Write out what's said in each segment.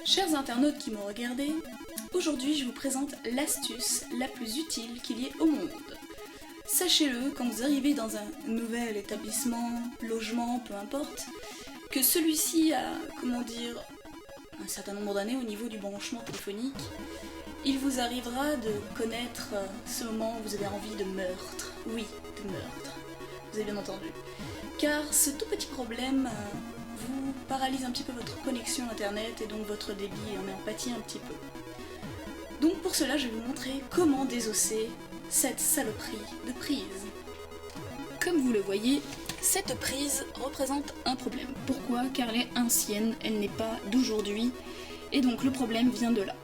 Chers internautes qui m'ont regardé, aujourd'hui je vous présente l'astuce la plus utile qu'il y ait au monde. Sachez-le, quand vous arrivez dans un nouvel établissement, logement, peu importe, que celui-ci a, un certain nombre d'années au niveau du branchement téléphonique, il vous arrivera de connaître ce moment où vous avez envie de meurtre. Oui, de meurtre. Vous avez bien entendu. Car ce tout petit problème vous paralyse un petit peu votre connexion internet et donc votre débit en pâtit un petit peu. Donc pour cela, je vais vous montrer comment désosser cette saloperie de prise. Comme vous le voyez, cette prise représente un problème. Pourquoi? Car elle est ancienne, elle n'est pas d'aujourd'hui, et donc le problème vient de là.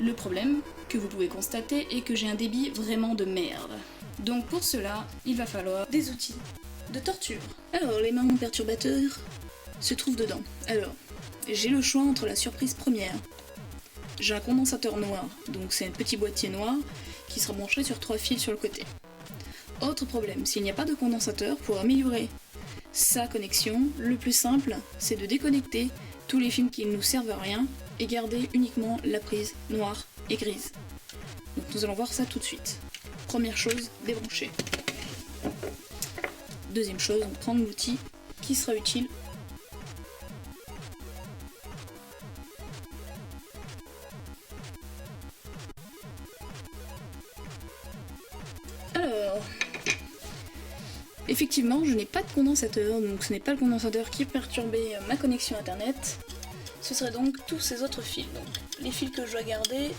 Le problème que vous pouvez constater est que j'ai un débit vraiment de merde. Donc pour cela, il va falloir des outils de torture. Alors les mamans perturbateurs se trouvent dedans. Alors, j'ai le choix entre la surprise première. J'ai un condensateur noir, donc c'est un petit boîtier noir qui sera branché sur 3 fils sur le côté. Autre problème, s'il n'y a pas de condensateur, pour améliorer sa connexion, le plus simple, c'est de déconnecter tous les fils qui ne nous servent à rien et garder uniquement la prise noire et grise. Donc nous allons voir ça tout de suite. Première chose, débrancher. Deuxième chose, prendre l'outil qui sera utile. Alors, effectivement, je n'ai pas de condensateur, donc ce n'est pas le condensateur qui perturbait ma connexion internet. Ce serait donc tous ces autres fils. Donc, les fils que je dois garder,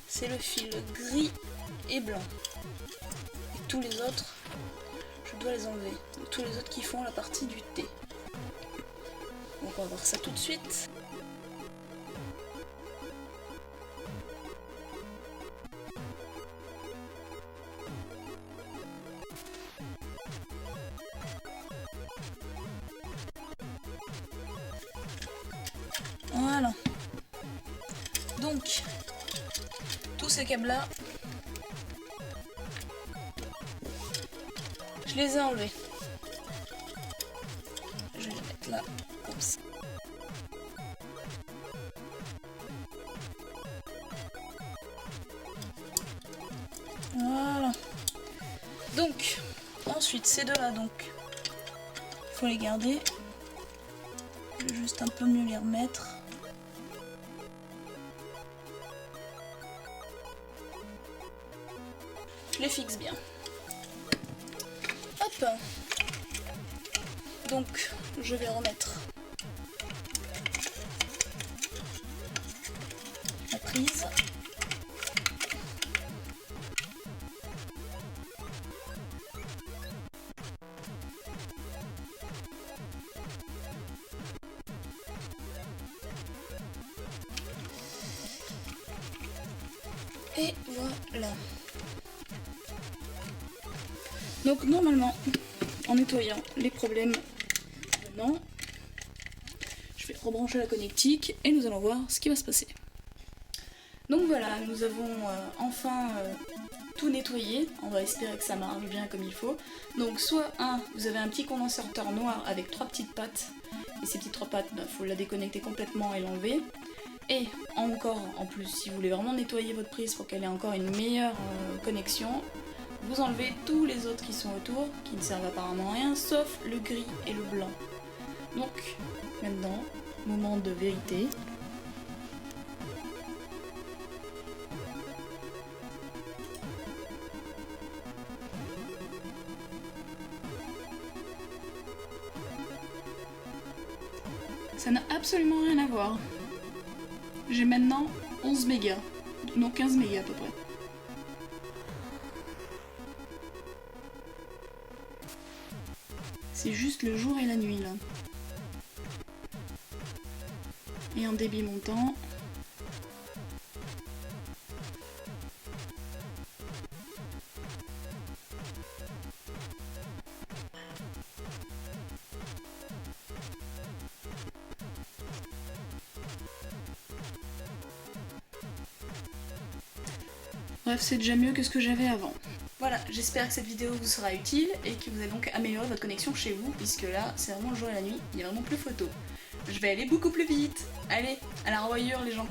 c'est le fil gris et blanc. Et tous les autres, je dois les enlever. Donc, tous les autres qui font la partie du T. Donc on va voir ça tout de suite. Voilà. Donc, tous ces câbles-là, je les ai enlevés. Je vais les mettre là, comme ça. Voilà. Donc, ensuite, ces deux-là, donc, il faut les garder. Je vais juste un peu mieux les remettre. Je les fixe bien. Hop. Donc, je vais remettre la prise. Et voilà. Donc normalement, en nettoyant les problèmes venant, je vais rebrancher la connectique et nous allons voir ce qui va se passer. Donc voilà, nous avons enfin tout nettoyé. On va espérer que ça marche bien comme il faut. Donc soit vous avez un petit condensateur noir avec 3 petites pattes. Et ces petites 3 pattes, il faut la déconnecter complètement et l'enlever. Et encore, en plus, si vous voulez vraiment nettoyer votre prise pour qu'elle ait encore une meilleure connexion, vous enlevez tous les autres qui sont autour, qui ne servent apparemment à rien, sauf le gris et le blanc. Donc, maintenant, moment de vérité. Ça n'a absolument rien à voir. J'ai maintenant 11 mégas, non 15 mégas à peu près. C'est juste le jour et la nuit là. Et un débit montant. Bref, c'est déjà mieux que ce que j'avais avant. Voilà, j'espère que cette vidéo vous sera utile et que vous allez donc améliorer votre connexion chez vous, puisque là, c'est vraiment le jour et la nuit, il n'y a vraiment plus photo. Je vais aller beaucoup plus vite. Allez, À la revoyure les gens.